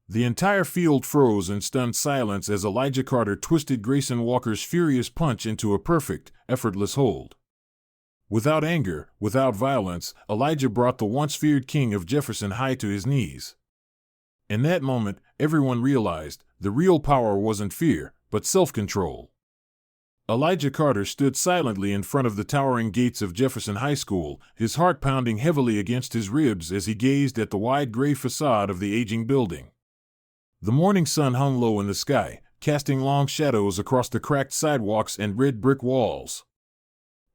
The entire field froze in stunned silence as Elijah Carter twisted Grayson Walker's furious punch into a perfect, effortless hold. Without anger, without violence, Elijah brought the once feared king of Jefferson High to his knees. In that moment, everyone realized the real power wasn't fear, but self-control. Elijah Carter stood silently in front of the towering gates of Jefferson High School, his heart pounding heavily against his ribs as he gazed at the wide gray facade of the aging building. The morning sun hung low in the sky, casting long shadows across the cracked sidewalks and red brick walls.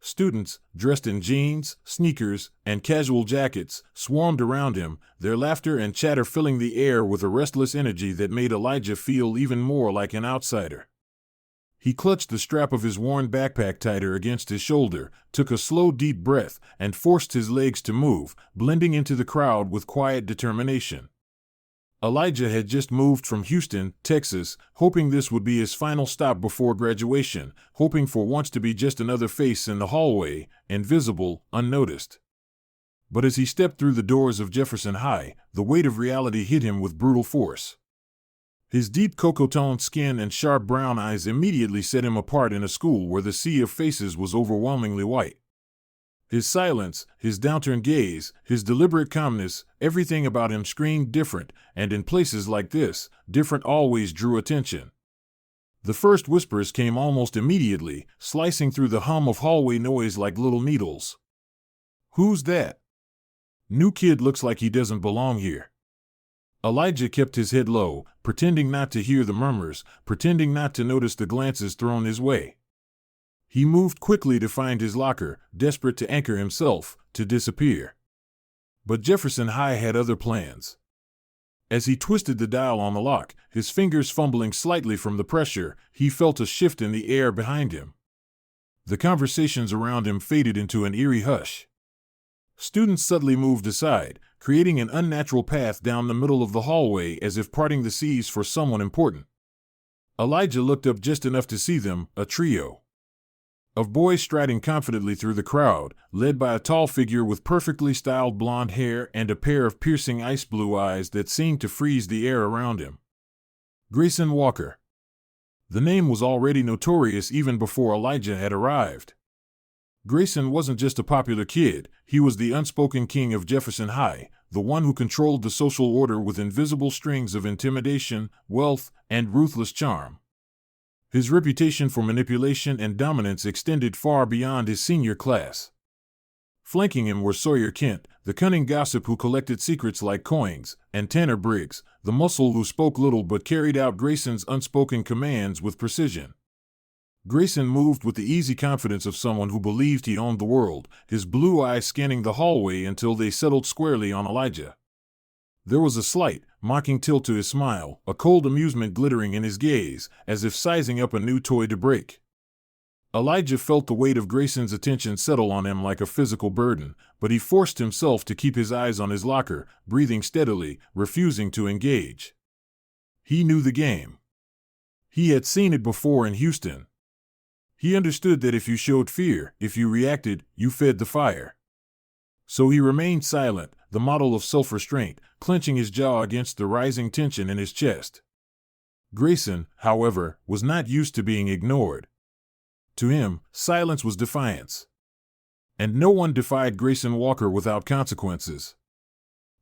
Students, dressed in jeans, sneakers, and casual jackets, swarmed around him, their laughter and chatter filling the air with a restless energy that made Elijah feel even more like an outsider. He clutched the strap of his worn backpack tighter against his shoulder, took a slow, deep breath, and forced his legs to move, blending into the crowd with quiet determination. Elijah had just moved from Houston, Texas, hoping this would be his final stop before graduation, hoping for once to be just another face in the hallway, invisible, unnoticed. But as he stepped through the doors of Jefferson High, the weight of reality hit him with brutal force. His deep cocoa-toned skin and sharp brown eyes immediately set him apart in a school where the sea of faces was overwhelmingly white. His silence, his downturned gaze, his deliberate calmness, everything about him screamed different, and in places like this, different always drew attention. The first whispers came almost immediately, slicing through the hum of hallway noise like little needles. "Who's that? New kid looks like he doesn't belong here." Elijah kept his head low, pretending not to hear the murmurs, pretending not to notice the glances thrown his way. He moved quickly to find his locker, desperate to anchor himself, to disappear. But Jefferson High had other plans. As he twisted the dial on the lock, his fingers fumbling slightly from the pressure, he felt a shift in the air behind him. The conversations around him faded into an eerie hush. Students suddenly moved aside, creating an unnatural path down the middle of the hallway as if parting the seas for someone important. Elijah looked up just enough to see them, a trio of boys striding confidently through the crowd, led by a tall figure with perfectly styled blonde hair and a pair of piercing ice blue eyes that seemed to freeze the air around him. Grayson Walker. The name was already notorious even before Elijah had arrived. Grayson wasn't just a popular kid, he was the unspoken king of Jefferson High, the one who controlled the social order with invisible strings of intimidation, wealth, and ruthless charm. His reputation for manipulation and dominance extended far beyond his senior class. Flanking him were Sawyer Kent, the cunning gossip who collected secrets like coins, and Tanner Briggs, the muscle who spoke little but carried out Grayson's unspoken commands with precision. Grayson moved with the easy confidence of someone who believed he owned the world, his blue eyes scanning the hallway until they settled squarely on Elijah. There was a slight, mocking tilt to his smile, a cold amusement glittering in his gaze, as if sizing up a new toy to break. Elijah felt the weight of Grayson's attention settle on him like a physical burden, but he forced himself to keep his eyes on his locker, breathing steadily, refusing to engage. He knew the game. He had seen it before in Houston. He understood that if you showed fear, if you reacted, you fed the fire. So he remained silent, the model of self-restraint, clenching his jaw against the rising tension in his chest. Grayson, however, was not used to being ignored. To him, silence was defiance. And no one defied Grayson Walker without consequences.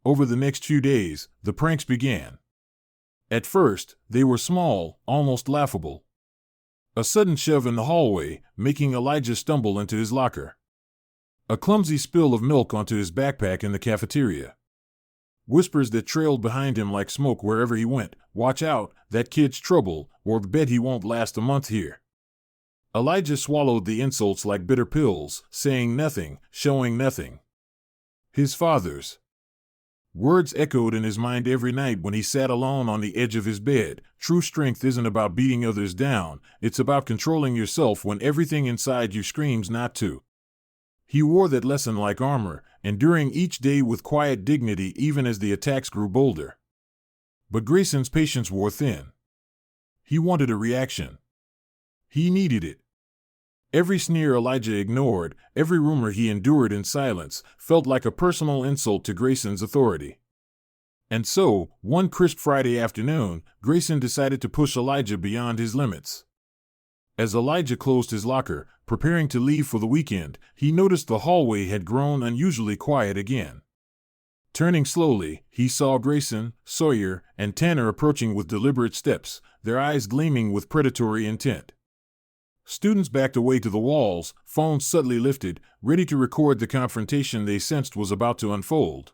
Over the next few days, the pranks began. At first, they were small, almost laughable. A sudden shove in the hallway, making Elijah stumble into his locker. A clumsy spill of milk onto his backpack in the cafeteria. Whispers that trailed behind him like smoke wherever he went. "Watch out, that kid's trouble, or bet he won't last a month here." Elijah swallowed the insults like bitter pills, saying nothing, showing nothing. His father's words echoed in his mind every night when he sat alone on the edge of his bed. True strength isn't about beating others down, it's about controlling yourself when everything inside you screams not to. He wore that lesson like armor, enduring each day with quiet dignity even as the attacks grew bolder. But Grayson's patience wore thin. He wanted a reaction. He needed it. Every sneer Elijah ignored, every rumor he endured in silence, felt like a personal insult to Grayson's authority. And so, one crisp Friday afternoon, Grayson decided to push Elijah beyond his limits. As Elijah closed his locker, preparing to leave for the weekend, he noticed the hallway had grown unusually quiet again. Turning slowly, he saw Grayson, Sawyer, and Tanner approaching with deliberate steps, their eyes gleaming with predatory intent. Students backed away to the walls, phones subtly lifted, ready to record the confrontation they sensed was about to unfold.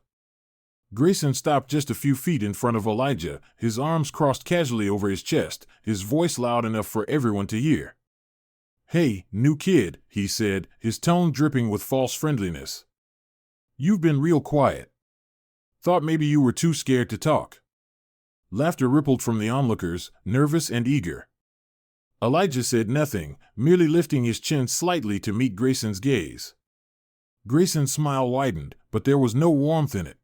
Grayson stopped just a few feet in front of Elijah, his arms crossed casually over his chest, his voice loud enough for everyone to hear. "Hey, new kid," he said, his tone dripping with false friendliness. "You've been real quiet. Thought maybe you were too scared to talk." Laughter rippled from the onlookers, nervous and eager. Elijah said nothing, merely lifting his chin slightly to meet Grayson's gaze. Grayson's smile widened, but there was no warmth in it.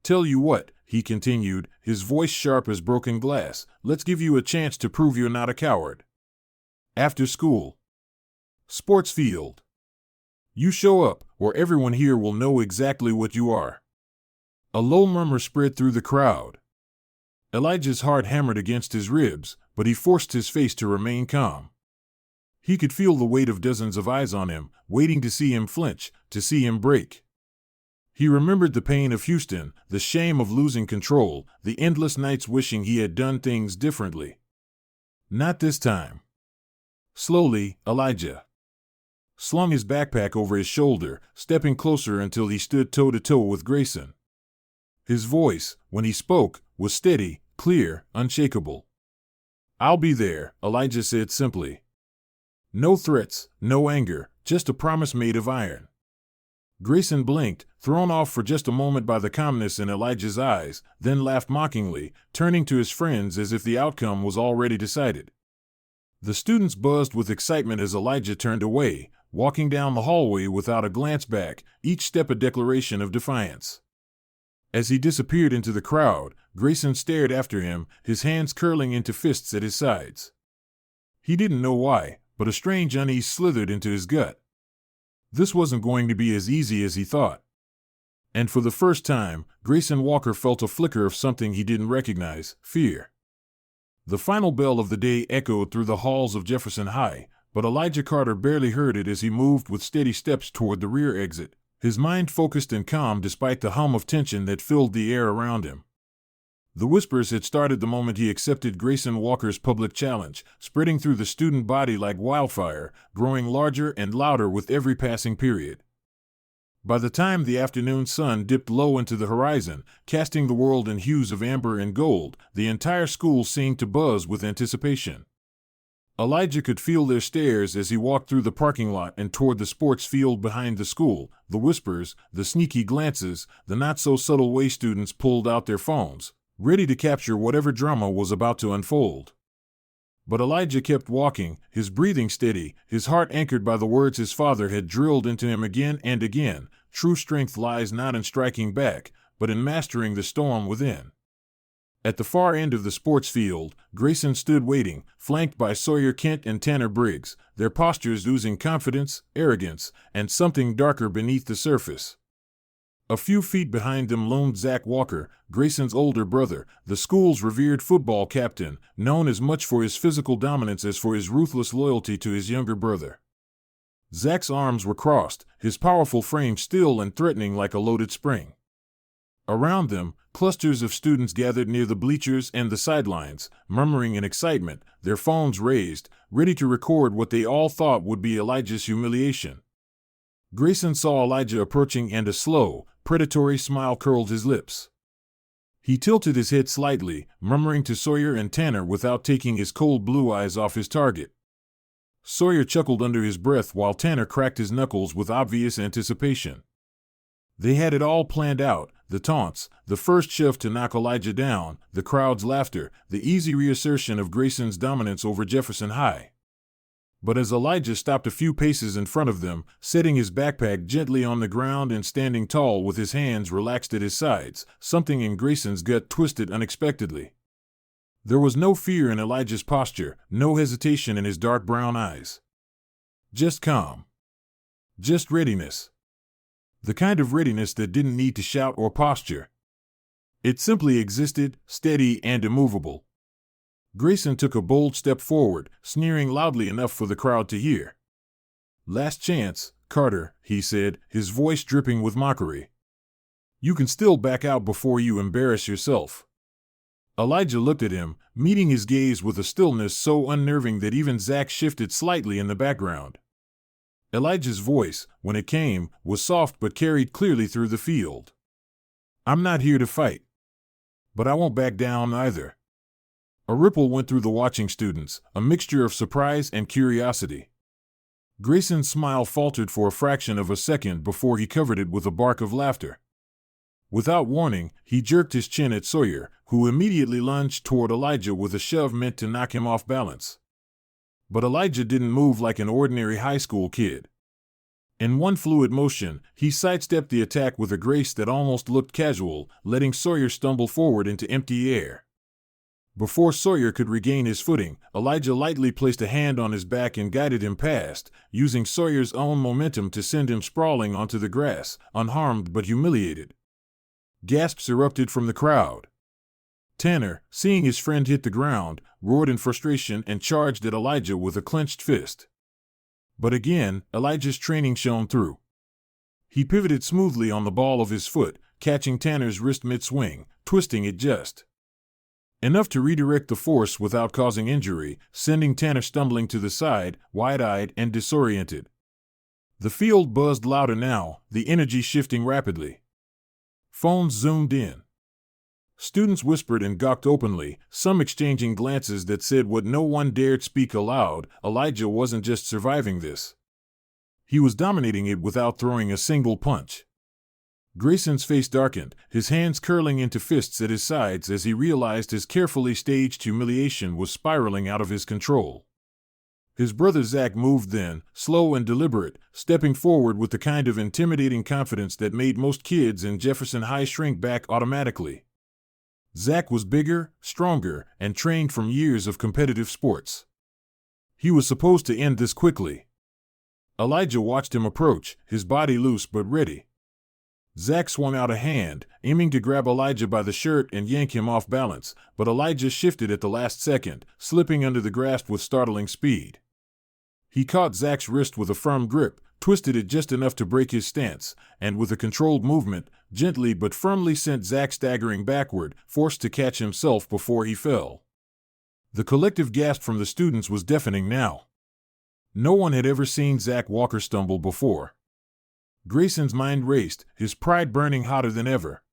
"Tell you what," he continued, his voice sharp as broken glass, "let's give you a chance to prove you're not a coward. After school. Sports field. You show up, or everyone here will know exactly what you are." A low murmur spread through the crowd. Elijah's heart hammered against his ribs, but he forced his face to remain calm. He could feel the weight of dozens of eyes on him, waiting to see him flinch, to see him break. He remembered the pain of Houston, the shame of losing control, the endless nights wishing he had done things differently. Not this time. Slowly, Elijah slung his backpack over his shoulder, stepping closer until he stood toe-to-toe with Grayson. His voice, when he spoke, was steady, clear, unshakable. "I'll be there," Elijah said simply. No threats, no anger, just a promise made of iron. Grayson blinked, thrown off for just a moment by the calmness in Elijah's eyes, then laughed mockingly, turning to his friends as if the outcome was already decided. The students buzzed with excitement as Elijah turned away, walking down the hallway without a glance back, each step a declaration of defiance. As he disappeared into the crowd, Grayson stared after him, his hands curling into fists at his sides. He didn't know why, but a strange unease slithered into his gut. This wasn't going to be as easy as he thought. And for the first time, Grayson Walker felt a flicker of something he didn't recognize: fear. The final bell of the day echoed through the halls of Jefferson High, but Elijah Carter barely heard it as he moved with steady steps toward the rear exit, his mind focused and calm despite the hum of tension that filled the air around him. The whispers had started the moment he accepted Grayson Walker's public challenge, spreading through the student body like wildfire, growing larger and louder with every passing period. By the time the afternoon sun dipped low into the horizon, casting the world in hues of amber and gold, the entire school seemed to buzz with anticipation. Elijah could feel their stares as he walked through the parking lot and toward the sports field behind the school, the whispers, the sneaky glances, the not-so-subtle way students pulled out their phones, ready to capture whatever drama was about to unfold. But Elijah kept walking, his breathing steady, his heart anchored by the words his father had drilled into him again and again: true strength lies not in striking back, but in mastering the storm within. At the far end of the sports field, Grayson stood waiting, flanked by Sawyer Kent and Tanner Briggs, their postures oozing confidence, arrogance, and something darker beneath the surface. A few feet behind them loomed Zach Walker, Grayson's older brother, the school's revered football captain, known as much for his physical dominance as for his ruthless loyalty to his younger brother. Zach's arms were crossed, his powerful frame still and threatening like a loaded spring. Around them, clusters of students gathered near the bleachers and the sidelines, murmuring in excitement, their phones raised, ready to record what they all thought would be Elijah's humiliation. Grayson saw Elijah approaching and a slow, predatory smile curled his lips. He tilted his head slightly, murmuring to Sawyer and Tanner without taking his cold blue eyes off his target. Sawyer chuckled under his breath while Tanner cracked his knuckles with obvious anticipation. They had it all planned out: the taunts, the first shove to knock Elijah down, the crowd's laughter, the easy reassertion of Grayson's dominance over Jefferson High. But as Elijah stopped a few paces in front of them, setting his backpack gently on the ground and standing tall with his hands relaxed at his sides, something in Grayson's gut twisted unexpectedly. There was no fear in Elijah's posture, no hesitation in his dark brown eyes. Just calm. Just readiness. The kind of readiness that didn't need to shout or posture. It simply existed, steady and immovable. Grayson took a bold step forward, sneering loudly enough for the crowd to hear. "Last chance, Carter," he said, his voice dripping with mockery. "You can still back out before you embarrass yourself." Elijah looked at him, meeting his gaze with a stillness so unnerving that even Zach shifted slightly in the background. Elijah's voice, when it came, was soft but carried clearly through the field. "I'm not here to fight. But I won't back down either." A ripple went through the watching students, a mixture of surprise and curiosity. Grayson's smile faltered for a fraction of a second before he covered it with a bark of laughter. Without warning, he jerked his chin at Sawyer, who immediately lunged toward Elijah with a shove meant to knock him off balance. But Elijah didn't move like an ordinary high school kid. In one fluid motion, he sidestepped the attack with a grace that almost looked casual, letting Sawyer stumble forward into empty air. Before Sawyer could regain his footing, Elijah lightly placed a hand on his back and guided him past, using Sawyer's own momentum to send him sprawling onto the grass, unharmed but humiliated. Gasps erupted from the crowd. Tanner, seeing his friend hit the ground, roared in frustration and charged at Elijah with a clenched fist. But again, Elijah's training shone through. He pivoted smoothly on the ball of his foot, catching Tanner's wrist mid-swing, twisting it just enough to redirect the force without causing injury, sending Tanner stumbling to the side, wide-eyed and disoriented. The field buzzed louder now, the energy shifting rapidly. Phones zoomed in. Students whispered and gawked openly, some exchanging glances that said what no one dared speak aloud: Elijah wasn't just surviving this. He was dominating it without throwing a single punch. Grayson's face darkened, his hands curling into fists at his sides as he realized his carefully staged humiliation was spiraling out of his control. His brother Zach moved then, slow and deliberate, stepping forward with the kind of intimidating confidence that made most kids in Jefferson High shrink back automatically. Zach was bigger, stronger, and trained from years of competitive sports. He was supposed to end this quickly. Elijah watched him approach, his body loose but ready. Zach swung out a hand, aiming to grab Elijah by the shirt and yank him off balance, but Elijah shifted at the last second, slipping under the grasp with startling speed. He caught Zach's wrist with a firm grip, twisted it just enough to break his stance, and with a controlled movement, gently but firmly sent Zach staggering backward, forced to catch himself before he fell. The collective gasp from the students was deafening now. No one had ever seen Zach Walker stumble before. Grayson's mind raced, his pride burning hotter than ever.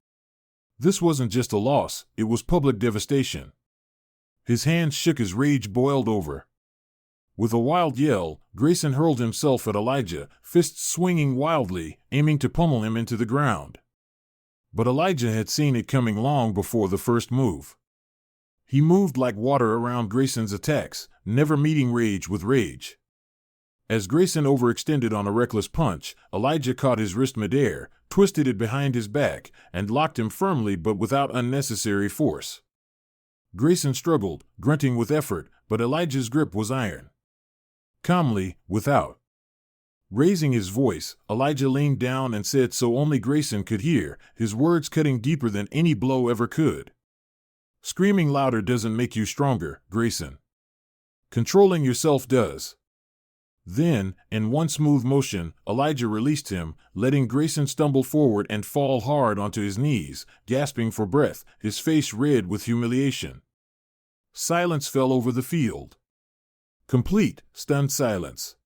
This wasn't just a loss, it was public devastation. His hands shook as rage boiled over. With a wild yell, Grayson hurled himself at Elijah, fists swinging wildly, aiming to pummel him into the ground. But Elijah had seen it coming long before the first move. He moved like water around Grayson's attacks, never meeting rage with rage. As Grayson overextended on a reckless punch, Elijah caught his wrist midair, twisted it behind his back, and locked him firmly but without unnecessary force. Grayson struggled, grunting with effort, but Elijah's grip was iron. Calmly, without raising his voice, Elijah leaned down and said so only Grayson could hear, his words cutting deeper than any blow ever could. "Screaming louder doesn't make you stronger, Grayson. Controlling yourself does." Then, in one smooth motion, Elijah released him, letting Grayson stumble forward and fall hard onto his knees, gasping for breath, his face red with humiliation. Silence fell over the field. Complete, stunned silence.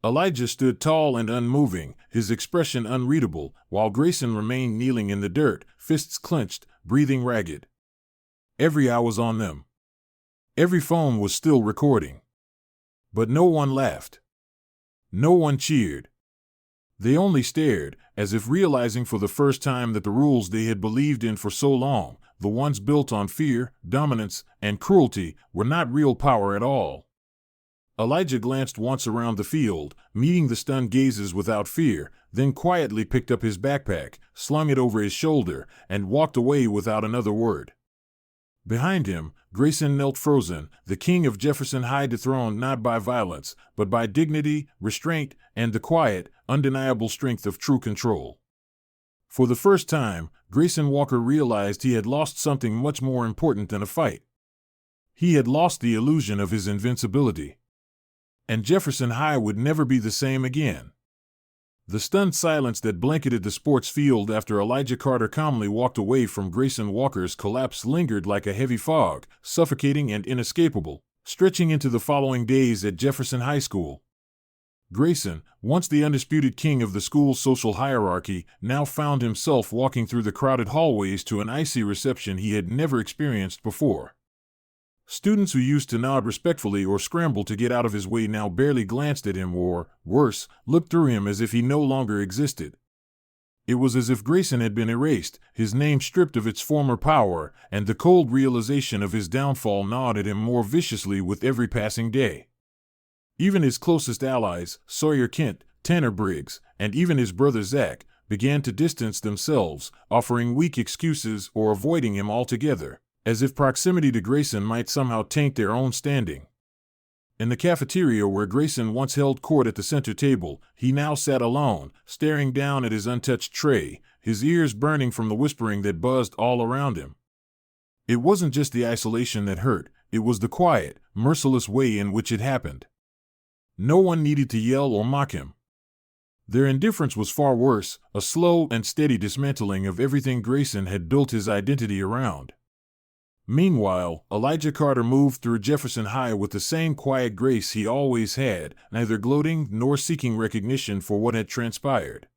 Elijah stood tall and unmoving, his expression unreadable, while Grayson remained kneeling in the dirt, fists clenched, breathing ragged. Every eye was on them. Every phone was still recording. But no one laughed. No one cheered. They only stared, as if realizing for the first time that the rules they had believed in for so long, the ones built on fear, dominance, and cruelty, were not real power at all. Elijah glanced once around the field, meeting the stunned gazes without fear, then quietly picked up his backpack, slung it over his shoulder, and walked away without another word. Behind him, Grayson knelt frozen, the king of Jefferson High dethroned not by violence, but by dignity, restraint, and the quiet, undeniable strength of true control. For the first time, Grayson Walker realized he had lost something much more important than a fight. He had lost the illusion of his invincibility. And Jefferson High would never be the same again. The stunned silence that blanketed the sports field after Elijah Carter calmly walked away from Grayson Walker's collapse lingered like a heavy fog, suffocating and inescapable, stretching into the following days at Jefferson High School. Grayson, once the undisputed king of the school's social hierarchy, now found himself walking through the crowded hallways to an icy reception he had never experienced before. Students who used to nod respectfully or scramble to get out of his way now barely glanced at him or, worse, looked through him as if he no longer existed. It was as if Grayson had been erased, his name stripped of its former power, and the cold realization of his downfall gnawed at him more viciously with every passing day. Even his closest allies, Sawyer Kent, Tanner Briggs, and even his brother Zach, began to distance themselves, offering weak excuses or avoiding him altogether, as if proximity to Grayson might somehow taint their own standing. In the cafeteria where Grayson once held court at the center table, he now sat alone, staring down at his untouched tray, his ears burning from the whispering that buzzed all around him. It wasn't just the isolation that hurt, it was the quiet, merciless way in which it happened. No one needed to yell or mock him. Their indifference was far worse, a slow and steady dismantling of everything Grayson had built his identity around. Meanwhile, Elijah Carter moved through Jefferson High with the same quiet grace he always had, neither gloating nor seeking recognition for what had transpired.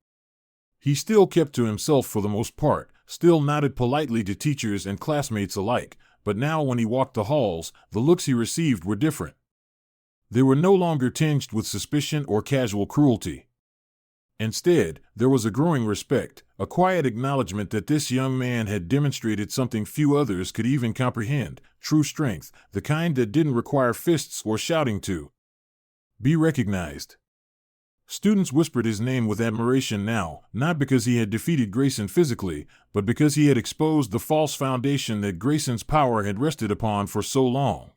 He still kept to himself for the most part, still nodded politely to teachers and classmates alike, but now when he walked the halls, the looks he received were different. They were no longer tinged with suspicion or casual cruelty. Instead, there was a growing respect, a quiet acknowledgement that this young man had demonstrated something few others could even comprehend, true strength, the kind that didn't require fists or shouting to be recognized. Students whispered his name with admiration now, not because he had defeated Grayson physically, but because he had exposed the false foundation that Grayson's power had rested upon for so long.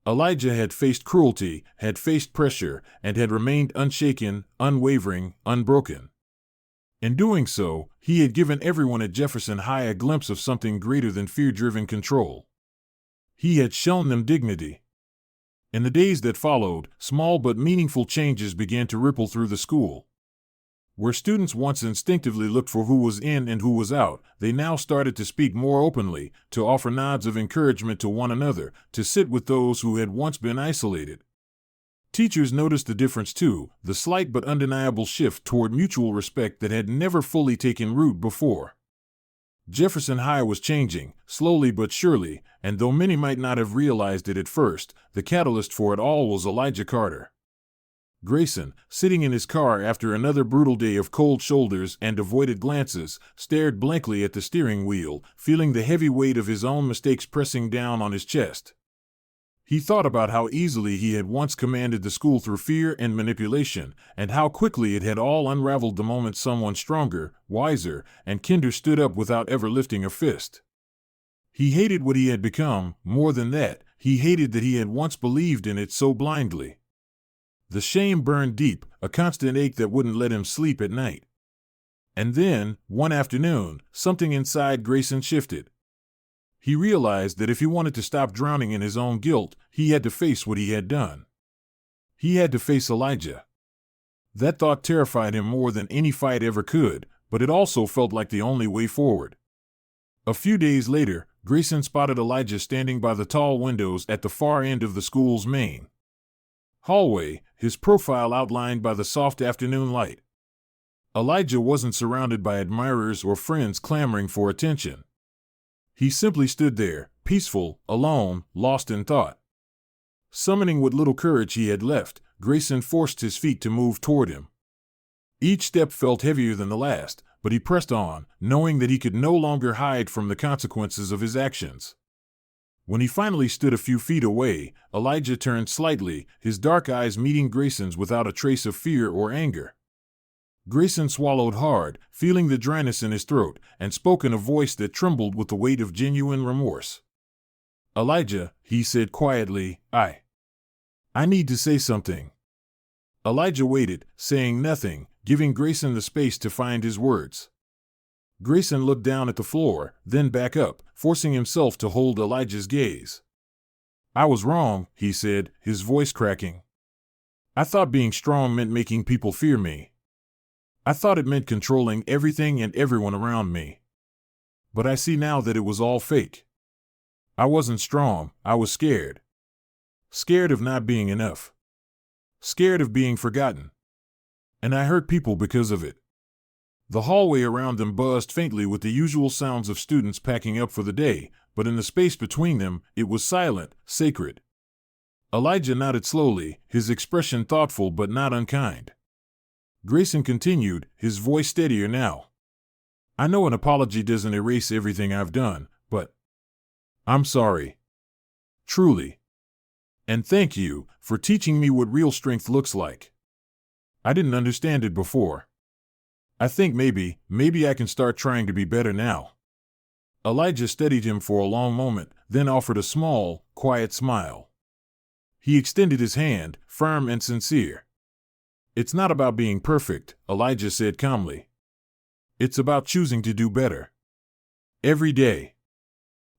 Elijah had faced cruelty, had faced pressure, and had remained unshaken, unwavering, unbroken. In doing so, he had given everyone at Jefferson High a glimpse of something greater than fear-driven control. He had shown them dignity. In the days that followed, small but meaningful changes began to ripple through the school. Where students once instinctively looked for who was in and who was out, they now started to speak more openly, to offer nods of encouragement to one another, to sit with those who had once been isolated. Teachers noticed the difference too, the slight but undeniable shift toward mutual respect that had never fully taken root before. Jefferson High was changing, slowly but surely, and though many might not have realized it at first, the catalyst for it all was Elijah Carter. Grayson, sitting in his car after another brutal day of cold shoulders and avoided glances, stared blankly at the steering wheel, feeling the heavy weight of his own mistakes pressing down on his chest. He thought about how easily he had once commanded the school through fear and manipulation, and how quickly it had all unraveled the moment someone stronger, wiser, and kinder stood up without ever lifting a fist. He hated what he had become, more than that, he hated that he had once believed in it so blindly. The shame burned deep, a constant ache that wouldn't let him sleep at night. And then, one afternoon, something inside Grayson shifted. He realized that if he wanted to stop drowning in his own guilt, he had to face what he had done. He had to face Elijah. That thought terrified him more than any fight ever could, but it also felt like the only way forward. A few days later, Grayson spotted Elijah standing by the tall windows at the far end of the school's main hallway, his profile outlined by the soft afternoon light. Elijah wasn't surrounded by admirers or friends clamoring for attention. He simply stood there, peaceful, alone, lost in thought. Summoning what little courage he had left, Grayson forced his feet to move toward him. Each step felt heavier than the last, but he pressed on, knowing that he could no longer hide from the consequences of his actions. When he finally stood a few feet away, Elijah turned slightly, his dark eyes meeting Grayson's without a trace of fear or anger. Grayson swallowed hard, feeling the dryness in his throat, and spoke in a voice that trembled with the weight of genuine remorse. "Elijah," he said quietly, I need to say something." Elijah waited, saying nothing, giving Grayson the space to find his words. Grayson looked down at the floor, then back up, forcing himself to hold Elijah's gaze. "I was wrong," he said, his voice cracking. "I thought being strong meant making people fear me. I thought it meant controlling everything and everyone around me. But I see now that it was all fake. I wasn't strong, I was scared. Scared of not being enough. Scared of being forgotten. And I hurt people because of it." The hallway around them buzzed faintly with the usual sounds of students packing up for the day, but in the space between them, it was silent, sacred. Elijah nodded slowly, his expression thoughtful but not unkind. Grayson continued, his voice steadier now. "I know an apology doesn't erase everything I've done, but I'm sorry. Truly. And thank you for teaching me what real strength looks like. I didn't understand it before. I think maybe I can start trying to be better now." Elijah studied him for a long moment, then offered a small, quiet smile. He extended his hand, firm and sincere. "It's not about being perfect," Elijah said calmly. "It's about choosing to do better. Every day."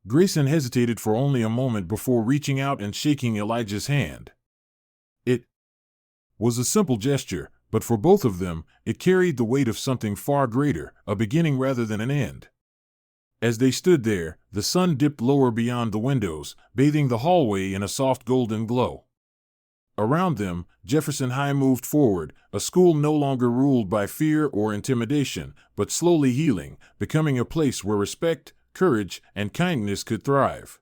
Grayson hesitated for only a moment before reaching out and shaking Elijah's hand. It was a simple gesture, but for both of them, it carried the weight of something far greater, a beginning rather than an end. As they stood there, the sun dipped lower beyond the windows, bathing the hallway in a soft golden glow. Around them, Jefferson High moved forward, a school no longer ruled by fear or intimidation, but slowly healing, becoming a place where respect, courage, and kindness could thrive.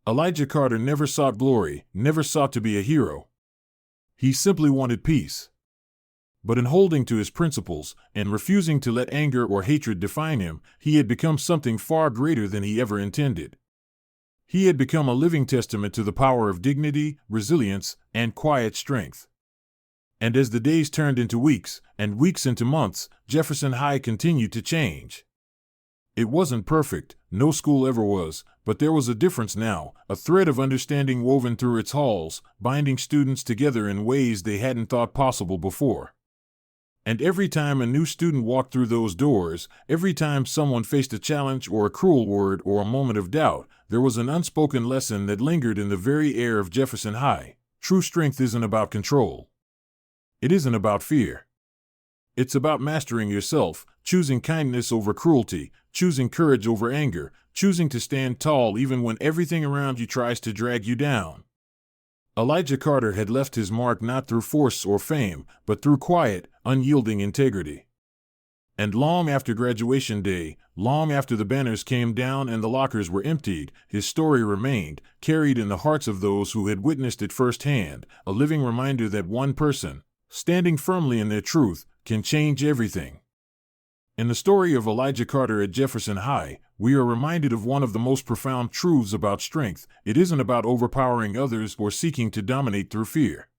Elijah Carter never sought glory, never sought to be a hero. He simply wanted peace. But in holding to his principles, and refusing to let anger or hatred define him, he had become something far greater than he ever intended. He had become a living testament to the power of dignity, resilience, and quiet strength. And as the days turned into weeks, and weeks into months, Jefferson High continued to change. It wasn't perfect, no school ever was, but there was a difference now, a thread of understanding woven through its halls, binding students together in ways they hadn't thought possible before. And every time a new student walked through those doors, every time someone faced a challenge or a cruel word or a moment of doubt, there was an unspoken lesson that lingered in the very air of Jefferson High. True strength isn't about control. It isn't about fear. It's about mastering yourself, choosing kindness over cruelty, choosing courage over anger, choosing to stand tall even when everything around you tries to drag you down. Elijah Carter had left his mark not through force or fame, but through quiet, unyielding integrity. And long after graduation day, long after the banners came down and the lockers were emptied, his story remained, carried in the hearts of those who had witnessed it firsthand, a living reminder that one person, standing firmly in their truth, can change everything. In the story of Elijah Carter at Jefferson High, we are reminded of one of the most profound truths about strength. It isn't about overpowering others or seeking to dominate through fear.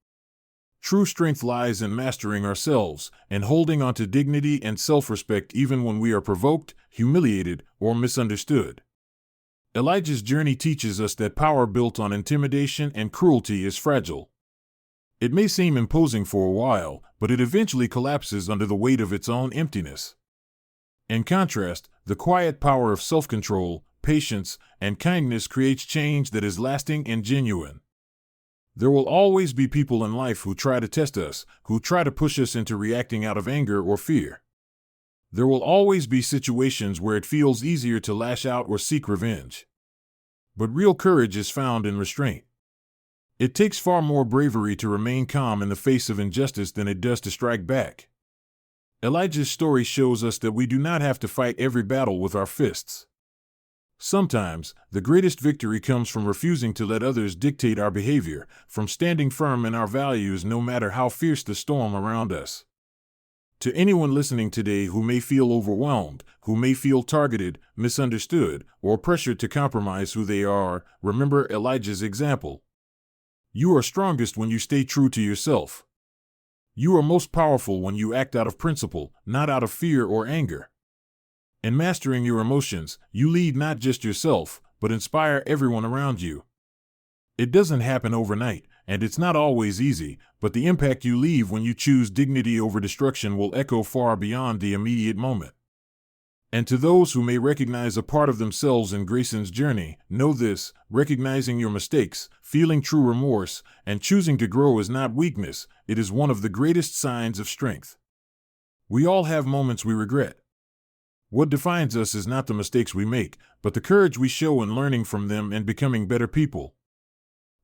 True strength lies in mastering ourselves and holding on to dignity and self-respect even when we are provoked, humiliated, or misunderstood. Elijah's journey teaches us that power built on intimidation and cruelty is fragile. It may seem imposing for a while, but it eventually collapses under the weight of its own emptiness. In contrast, the quiet power of self-control, patience, and kindness creates change that is lasting and genuine. There will always be people in life who try to test us, who try to push us into reacting out of anger or fear. There will always be situations where it feels easier to lash out or seek revenge. But real courage is found in restraint. It takes far more bravery to remain calm in the face of injustice than it does to strike back. Elijah's story shows us that we do not have to fight every battle with our fists. Sometimes, the greatest victory comes from refusing to let others dictate our behavior, from standing firm in our values no matter how fierce the storm around us. To anyone listening today who may feel overwhelmed, who may feel targeted, misunderstood, or pressured to compromise who they are, remember Elijah's example. You are strongest when you stay true to yourself. You are most powerful when you act out of principle, not out of fear or anger. In mastering your emotions, you lead not just yourself, but inspire everyone around you. It doesn't happen overnight, and it's not always easy, but the impact you leave when you choose dignity over destruction will echo far beyond the immediate moment. And to those who may recognize a part of themselves in Grayson's journey, know this: recognizing your mistakes, feeling true remorse, and choosing to grow is not weakness, it is one of the greatest signs of strength. We all have moments we regret. What defines us is not the mistakes we make, but the courage we show in learning from them and becoming better people.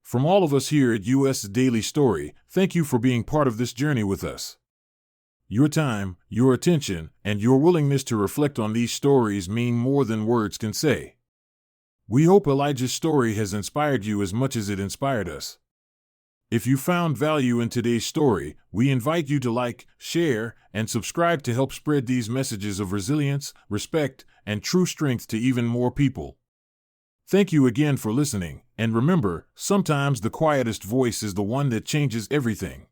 From all of us here at US Daily Story, thank you for being part of this journey with us. Your time, your attention, and your willingness to reflect on these stories mean more than words can say. We hope Elijah's story has inspired you as much as it inspired us. If you found value in today's story, we invite you to like, share, and subscribe to help spread these messages of resilience, respect, and true strength to even more people. Thank you again for listening, and remember, sometimes the quietest voice is the one that changes everything.